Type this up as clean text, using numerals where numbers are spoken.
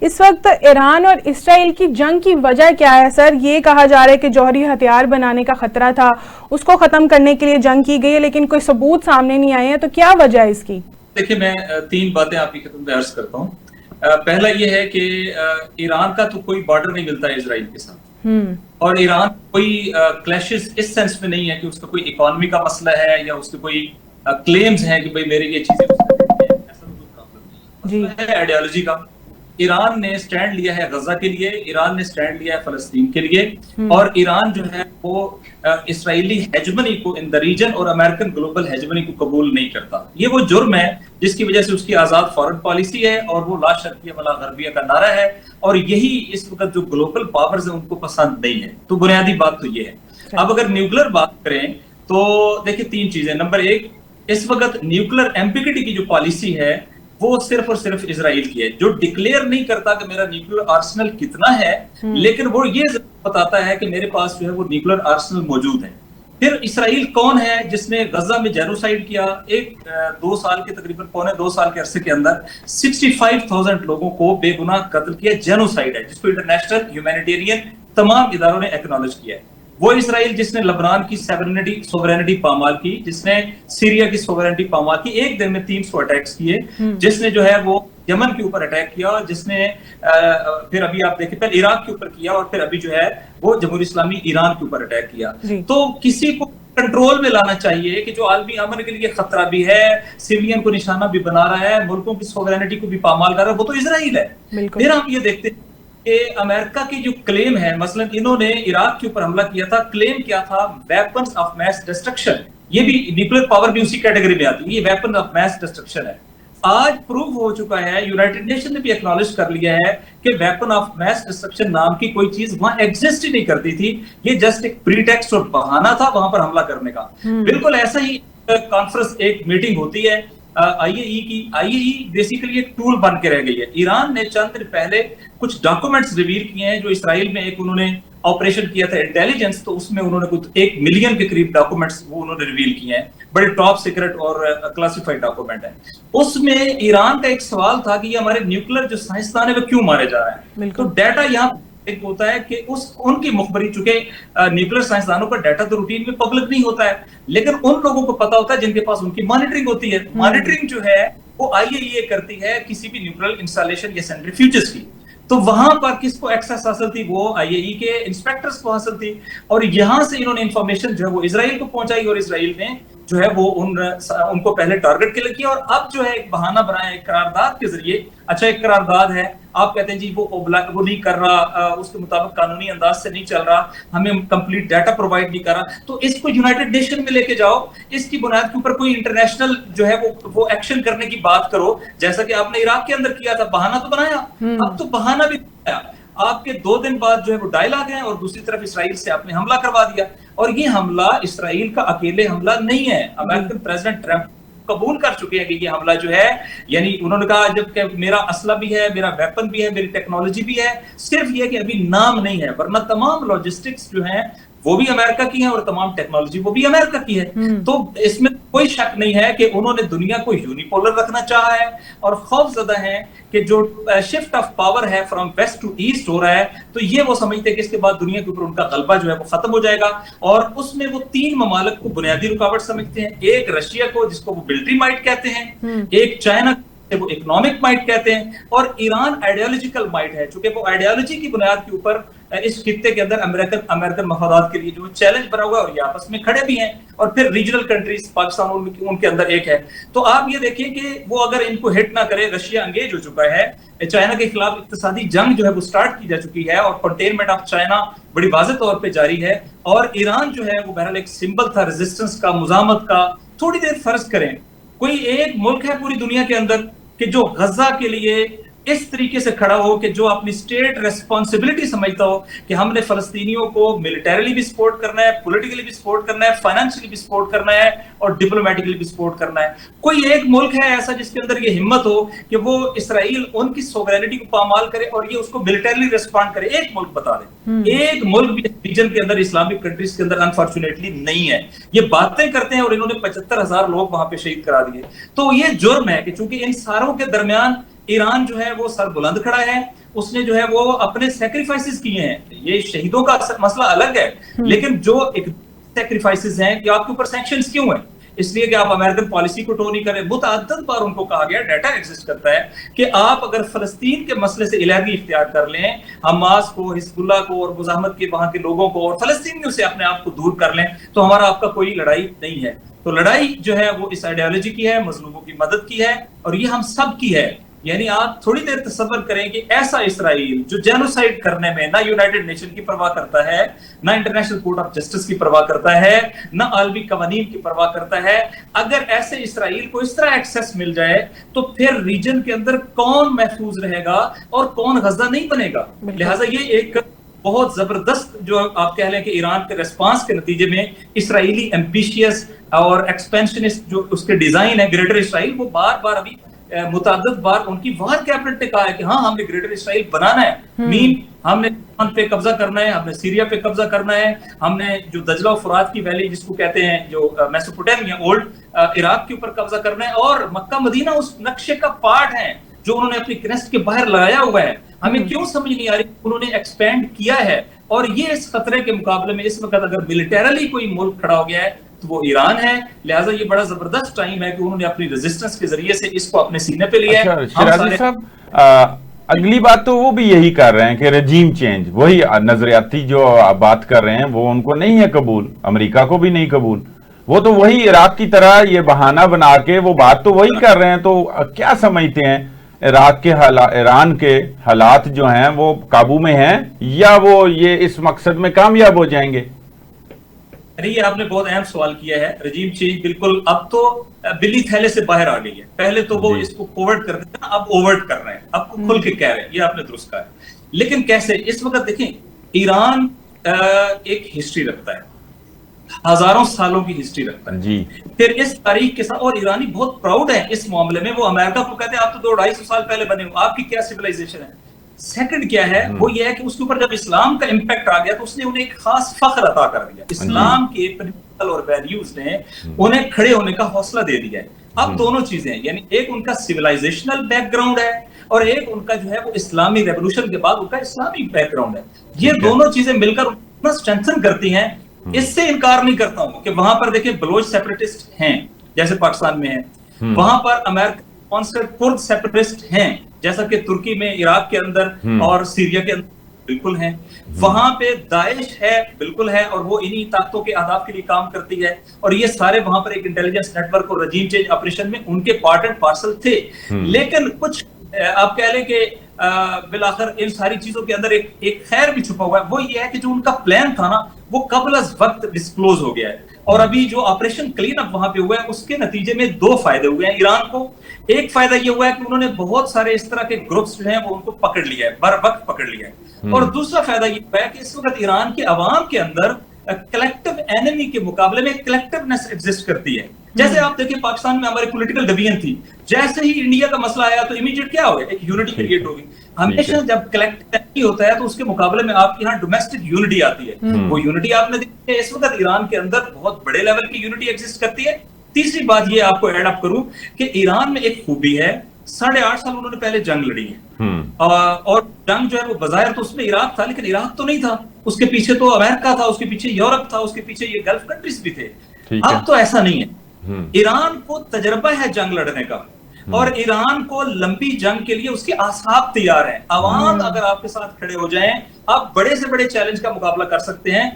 اس وقت ایران اور اسرائیل کی جنگ کی وجہ کیا ہے سر؟ یہ کہا جا رہا ہے کہ جوہری ہتھیار بنانے کا خطرہ تھا، اس کو ختم کرنے کے لیے جنگ کی گئی ہے، لیکن کوئی ثبوت سامنے نہیں آئے ہیں، تو کیا وجہ ہے اس کی؟ دیکھیں، میں 3 باتیں آپ کی خدمت میں عرض کرتا ہوں۔ پہلا یہ ہے کہ ایران کا تو کوئی بارڈر نہیں ملتا ہے اسرائیل کے ساتھ، اور ایران کوئی کلیشز اس سینس میں نہیں ہے کہ اس کا کوئی اکانومی کا مسئلہ ہے یا اس کے کوئی کلیمز ہیں کہ بھئی میرے یہ چیزیں ایسا کوئی پرابلم نہیں ہے۔ مسئلہ ہے آئیڈیالوجی کا۔ ایران نے سٹینڈ لیا ہے غزہ کے لیے، ایران نے سٹینڈ لیا ہے فلسطین کے لیے، اور ایران جو ہے وہ اسرائیلی ہیجمنی کو ان دا ریجن اور امریکن گلوبل ہیجمنی کو قبول نہیں کرتا۔ یہ وہ جرم ہے جس کی وجہ سے اس کی آزاد فارن پالیسی ہے اور وہ لا شرقیہ ولا غربیہ کا نعرہ ہے، اور یہی اس وقت جو گلوبل پاورز ہیں ان کو پسند نہیں ہے۔ تو بنیادی بات تو یہ ہے۔ اب اگر نیوکلر بات کریں تو دیکھیں 3 چیزیں۔ نمبر 1، اس وقت نیوکلر ایمبیگوٹی کی جو پالیسی ہے وہ صرف اور صرف اسرائیل کی ہے، جو ڈکلیئر نہیں کرتا کہ میرا نیوکلر آرسنل کتنا ہے، لیکن وہ یہ ضرور بتاتا ہے کہ میرے پاس جو ہے وہ نیوکلر آرسنل موجود ہے۔ پھر اسرائیل کون ہے جس نے غزہ میں جینوسائیڈ کیا؟ 2 سال کے تقریباً پونے 2 سال کے عرصے کے اندر 65,000 لوگوں کو بے گناہ قتل کیا۔ جینوسائیڈ ہے جس کو انٹرنیشنل ہیومینیٹیرین تمام اداروں نے ایکنالج کیا ہے۔ وہ اسرائیل جس نے لبنان کی سوورینٹی پامال کی، جس نے سیریا کی سوورینٹی پامال کی، ایک دن میں 300 اٹیکس کیے، جس نے جو ہے وہ یمن کے اوپر اٹیک کیا، جس نے پھر ابھی آپ دیکھیں پہلے عراق کے اوپر کیا، اور پھر ابھی جو ہے وہ جمہوری اسلامی ایران کے اوپر اٹیک کیا۔ تو کسی کو کنٹرول میں لانا چاہیے کہ جو عالمی امن کے لیے خطرہ بھی ہے، سیوین کو نشانہ بھی بنا رہا ہے، ملکوں کی سوورینٹی کو بھی پامال کر رہا ہے، وہ تو اسرائیل ہے۔ پھر ہم یہ دیکھتے ہیں کہ امریکہ کی جو کلیم ہے، مثلا انہوں نے عراق کے اوپر حملہ کیا تھا، کلیم کیا تھا؟ Weapons of mass destruction. یہ بھی نیوکلیر پاور بھی اسی کیٹیگری میں آتی ہے، یہ ویپن آف میس ڈسٹرکشن ہے۔ آج پروف ہو چکا ہے، یونائٹڈ نیشن نے بھی ایکنالج کر لیا ہے کہ ویپن آف میس ڈسٹرکشن نام کی کوئی چیز وہاں ایگزسٹ ہی نہیں کرتی تھی، یہ جسٹ ایک پریٹیکسٹ اور بہانہ تھا وہاں پر حملہ کرنے کا۔ بالکل ایسا ہی کانفرنس، ایک میٹنگ ہوتی ہے آئی اے ای کی۔ آئی اے ای بیسیکلی ایک ٹول بن کے رہ گئی ہے۔ ایران نے چند دن پہلے کچھ ڈاکومنٹس ریویل کیے ہیں جو اسرائیل میں ایک انہوں نے آپریشن کیا تھا انٹیلیجنس، تو اس میں انہوں نے کچھ 1 ملین کے قریب ڈاکومنٹس وہ انہوں نے ریویل کیے ہیں، بڑے ٹاپ سیکرٹ اور کلاسیفائڈ ڈاکومنٹ ہیں۔ اس میں ایران کا ایک سوال تھا کہ یہ ہمارے نیوکلر جو سائنسدان ہیں وہ کیوں مارے جا رہے ہیں؟ تو ڈیٹا یہاں ایک ہوتا ہے کہ ان کی مخبری، چونکہ نیوکلر سائنسدانوں کا ڈیٹا تو روٹین میں پبلک نہیں ہوتا ہے، لیکن ان لوگوں کو پتا ہوتا ہے جن کے پاس ان کی مانیٹرنگ ہوتی ہے۔ مانیٹرنگ جو ہے وہ آئی اے ای کرتی ہے کسی بھی نیوکلر انسٹالیشن یا سینٹریفیوجز کی۔ تو وہاں پر کس کو ایکسس حاصل تھی؟ وہ آئی اے ای کے انسپیکٹرز کو حاصل تھی، اور یہاں سے انہوں نے انفارمیشن جو ہے وہ اسرائیل کو پہنچائی، اور اسرائیل نے جو ہے وہ ان کو پہلے ٹارگٹ کے لیے کیا، اور اب جو ہے ایک بہانہ بنایا ایک قرارداد کے ذریعے۔ اچھا، ایک قرارداد ہے، آپ کہتے ہیں جی وہ نہیں کر رہا، اس کے مطابق قانونی انداز سے نہیں چل رہا، ہمیں کمپلیٹ ڈیٹا پرووائڈ نہیں کر رہا، تو اس کو یونائٹڈ نیشن میں لے کے جاؤ، اس کی بنیاد کے اوپر کوئی انٹرنیشنل جو ہے وہ ایکشن کرنے کی بات کرو، جیسا کہ آپ نے عراق کے اندر کیا تھا۔ بہانہ تو بنایا، اب تو بہانہ بھی بنایا، آپ کے 2 دن بعد جو ہے وہ ڈائلاگ ہیں، اور دوسری طرف اسرائیل سے آپ نے حملہ کروا دیا۔ اور یہ حملہ اسرائیل کا اکیلے حملہ نہیں ہے، امریکن پریزیڈنٹ ٹرمپ قبول کر چکے ہیں کہ یہ حملہ جو ہے، یعنی انہوں نے کہا جب کہ میرا اسلحہ بھی ہے، میرا ویپن بھی ہے، میری ٹیکنالوجی بھی ہے، صرف یہ کہ ابھی نام نہیں ہے، ورنہ تمام لاجسٹکس جو ہیں وہ بھی امریکہ کی ہیں اور تمام ٹیکنالوجی وہ بھی امریکہ کی ہے۔ تو اس میں کوئی شک نہیں ہے کہ انہوں نے دنیا کو یونیپولر رکھنا چاہا ہے، اور خوف زدہ ہیں کہ جو شفٹ آف پاور ہے فرام ویسٹ ٹو ایسٹ ہو رہا ہے، تو یہ وہ سمجھتے ہیں کہ اس کے بعد دنیا کے اوپر ان کا غلبہ جو ہے وہ ختم ہو جائے گا، اور اس میں وہ 3 ممالک کو بنیادی رکاوٹ سمجھتے ہیں۔ ایک رشیا کو، جس کو وہ ملٹری مائٹ کہتے ہیں، ایک چائنا وہ اکنامک مائٹ کہتے ہیں، اور ایران آئیڈیالوجیکل مائٹ ہے، چونکہ وہ آئیڈیالوجی کی بنیاد کے اوپر اس خطے کے اندر امریکن مفادات کے لیے جو چیلنج بنا ہوا ہے، اور یہ آپس میں کھڑے بھی ہیں، اور پھر ریجنل کنٹریز پاکستان ان کے اندر ایک ہے۔ تو آپ یہ دیکھیں کہ وہ اگر ان کو ہٹ نہ کرے، رشیا انگیج ہو چکا ہے، چائنا کے خلاف اقتصادی جنگ جو ہے وہ سٹارٹ کی جا چکی ہے، اور کنٹینمنٹ آف چائنا بڑی واضح طور پہ جاری ہے، اور ایران جو ہے وہ بہرحال ایک سمبل تھا ریزسٹنس کا، مزاحمت کا۔ تھوڑی دیر فرض کریں کوئی ایک ملک ہے پوری دنیا کے اندر کہ جو غزہ کے لیے اس طریقے سے کھڑا ہو، کہ جو اپنی اسٹیٹ ریسپانسبلٹی سمجھتا ہو کہ ہم نے فلسطینیوں کو ملٹریلی بھی سپورٹ کرنا ہے، پولیٹیکلی بھی سپورٹ کرنا ہے، فائنینشلی بھی سپورٹ کرنا ہے، اور ڈپلومیٹکلی بھی سپورٹ کرنا ہے۔ کوئی ایک ملک ہے ایسا جس کے اندر یہ ہمت ہو کہ وہ اسرائیل ان کی سوورینٹی کو پامال کرے اور یہ اس کو ملٹریلی ریسپونڈ کرے؟ ایک ملک بتا دیں، ایک ملک بھی ریجن کے اندر، اسلامک کنٹریز کے اندر انفارچونیٹلی نہیں ہے۔ یہ باتیں کرتے ہیں اور انہوں نے 75,000 لوگ وہاں پہ شہید کرا دیے۔ تو یہ جرم ہے کہ چونکہ ان ساروں کے درمیان ایران جو ہے وہ سر بلند کھڑا ہے, اس نے جو ہے وہ اپنے سیکریفائسز کیے ہیں. یہ شہیدوں کا مسئلہ الگ ہے, لیکن جو ایک سیکریفائسز ہیں کہ آپ کے اوپر سینکشنز کیوں ہیں؟ اس لیے کہ آپ امریکن پالیسی کو ٹو نہیں کریں. متعدد بار ان کو کہا گیا, ڈیٹا ایگزسٹ کرتا ہے کہ آپ اگر فلسطین کے مسئلے سے علیحدگی اختیار کر لیں, حماس کو, حزب اللہ کو اور مزاحمت کے وہاں کے لوگوں کو اور فلسطینیوں سے اپنے آپ کو دور کر لیں, تو ہمارا آپ کا کوئی لڑائی نہیں ہے. تو لڑائی جو ہے وہ اس آئیڈیالوجی کی ہے, مظلوموں کی مدد کی ہے, اور یہ ہم سب کی ہے. یعنی آپ تھوڑی دیر تصور کریں کہ ایسا اسرائیل جو جینوسائیڈ کرنے میں نہ یونائٹڈ نیشن کی پرواہ کرتا ہے, نہ انٹرنیشنل کورٹ آف جسٹس کی پرواہ کرتا ہے, نہ عالمی قوانین کی پرواہ کرتا ہے, اگر ایسے اسرائیل کو اس طرح ایکسیس مل جائے تو پھر ریجن کے اندر کون محفوظ رہے گا اور کون غزہ نہیں بنے گا. لہٰذا یہ ایک بہت زبردست جو آپ کہہ لیں کہ ایران کے ریسپانس کے نتیجے میں اسرائیلی ایمبیشیس اور ایکسپینشنسٹ جو اس کے ڈیزائن ہے گریٹر اسرائیل, وہ بار بار ابھی متعدد بار ان کی وہاں کیبنٹ نے کہا ہے کہ ہاں ہم نے گریٹر اسرائیل بنانا ہے, مین ہم نے یمن پہ قبضہ کرنا ہے, ہم نے سیریا پہ قبضہ کرنا ہے, ہم نے جو دجلہ و فرات کی ویلی جس کو کہتے ہیں جو میسوپوٹیمیا اولڈ عراق کے اوپر قبضہ کرنا ہے, اور مکہ مدینہ اس نقشے کا پارٹ ہے جو انہوں نے اپنی کرسٹ کے باہر لگایا ہوا ہے. ہمیں کیوں سمجھ نہیں آ رہی انہوں نے ایکسپینڈ کیا ہے, اور یہ اس خطرے کے مقابلے میں اس وقت اگر ملٹیرلی کوئی ملک کھڑا ہو گیا ہے تو وہ ایران ہے. لہٰذا یہ بڑا زبردست ٹائم ہے کہ انہوں نے اپنی ریزسٹنس کے ذریعے سے اس کو اپنے سینے پہ لیا ہے. شیرازی صاحب, اگلی بات تو وہ بھی یہی کر رہے ہیں کہ رجیم چینج, وہی نظریاتی جو بات کر رہے ہیں وہ ان کو نہیں ہے قبول, امریکہ کو بھی نہیں قبول. وہ تو وہی عراق کی طرح یہ بہانہ بنا کے وہ بات تو وہی کر رہے ہیں. تو کیا سمجھتے ہیں عراق کے ایران کے حالات جو ہیں وہ قابو میں ہیں, یا وہ یہ اس مقصد میں کامیاب ہو جائیں گے؟ یہ آپ نے بہت اہم سوال کیا ہے. رجیم چینج بالکل اب تو بلی تھیلے سے باہر آ گئی ہے. پہلے تو وہ اس کو کوورٹ کرتے تھے, اب اوورٹ کر رہے ہیں, اب کھل کے کہہ رہے ہیں. یہ آپ نے درست کہا ہے. لیکن کیسے؟ اس وقت دیکھیں ایران ایک ہسٹری رکھتا ہے, ہزاروں سالوں کی ہسٹری رکھتا ہے جی. پھر اس تاریخ کے ساتھ, اور ایرانی بہت پراؤڈ ہے اس معاملے میں. وہ امریکہ کو کہتے ہیں آپ تو 200-250 سال پہلے بنے ہو, آپ کی کیا سویلائزیشن ہے. سیکنڈ کیا ہے, وہ یہ ہے کہ اس کے اوپر جب اسلام کا امپیکٹ آ گیا تو اس نے انہیں ایک خاص فخر عطا کر دیا. اسلام کے پرنسپل اور ویلیوز نے انہیں کھڑے ہونے کا حوصلہ دے دیا ہے. اب دونوں چیزیں ہیں, یعنی ایک ان کا سویلائزیشنل بیک گراؤنڈ ہے, اور ایک ان کا جو ہے وہ اسلامی ریولوشن کے بعد ان کا اسلامی بیک گراؤنڈ ہے. یہ دونوں چیزیں مل کر اتنا اسٹرینتھن کرتی ہیں. اس سے انکار نہیں کرتا ہوں کہ وہاں پر دیکھیں بلوچ سیپریٹسٹ ہیں جیسے پاکستان میں ہیں, وہاں پر امریکن اسپانسرڈ کرد سیپریٹسٹ ہیں جیسا کہ ترکی میں, عراق کے اندر اور سیریا کے اندر بالکل ہیں. وہاں پہ داعش ہے, بالکل ہے, اور وہ انہی طاقتوں کے اہداف کے لیے کام کرتی ہے. اور یہ سارے وہاں پر ایک انٹیلیجنس نیٹ ورک اور رجیم چینج آپریشن میں ان کے پارٹ اینڈ پارسل تھے. لیکن کچھ آپ کہہ لیں کہ بالآخر ان ساری چیزوں کے اندر ایک خیر بھی چھپا ہوا ہے. وہ یہ ہے کہ جو ان کا پلان تھا نا وہ قبل از وقت ڈسکلوز ہو گیا ہے, اور ابھی جو آپریشن کلین اپ وہاں پہ ہوا ہے اس کے نتیجے میں 2 فائدے ہوئے ہیں ایران کو. ایک فائدہ یہ ہوا ہے کہ انہوں نے بہت سارے اس طرح کے گروپس جو ہیں وہ ان کو پکڑ لیا ہے, بر وقت پکڑ لیا ہے. اور دوسرا فائدہ یہ ہوا ہے کہ اس وقت ایران کے عوام کے اندر کلیکٹیو اینیمی کے مقابلے میں کلیکٹیونیس ایگزسٹ کرتی ہے. جیسے آپ دیکھیں پاکستان میں ہماری پولیٹیکل ڈویژن تھی, جیسے ہی انڈیا کا مسئلہ آیا تو امیڈیٹ کیا ہو گیا, ایک یونٹی کریٹ ہوگی. ہمیشہ جب کلیکٹیو ہوتا ہے تو اس کے مقابلے میں آپ کے یہاں ڈومیسٹک یونٹی آتی ہے. وہ یونٹی آپ نے دیکھی ہے اس وقت ایران کے اندر بہت بڑے لیول کی یونٹی ایگزسٹ کرتی ہے. تیسری بات یہ آپ کو ایڈ اپ کروں کہ ایران میں ایک خوبی ہے, 8.5 سال انہوں نے پہلے جنگ لڑی ہے, اور جنگ جو ہے وہ بظاہر تو اس میں عراق تھا, لیکن عراق تو نہیں تھا, اس کے پیچھے تو امریکہ تھا, اس کے پیچھے یورپ تھا, اس کے پیچھے یہ گلف کنٹریز بھی تھے. اب تو ایسا نہیں ہے. ایران کو تجربہ ہے جنگ لڑنے کا, اور ایران کو لمبی جنگ کے لیے اس کے اصحاب تیار ہیں. عوام اگر آپ کے ساتھ کھڑے ہو جائیں آپ بڑے سے بڑے چیلنج کا مقابلہ کر سکتے ہیں.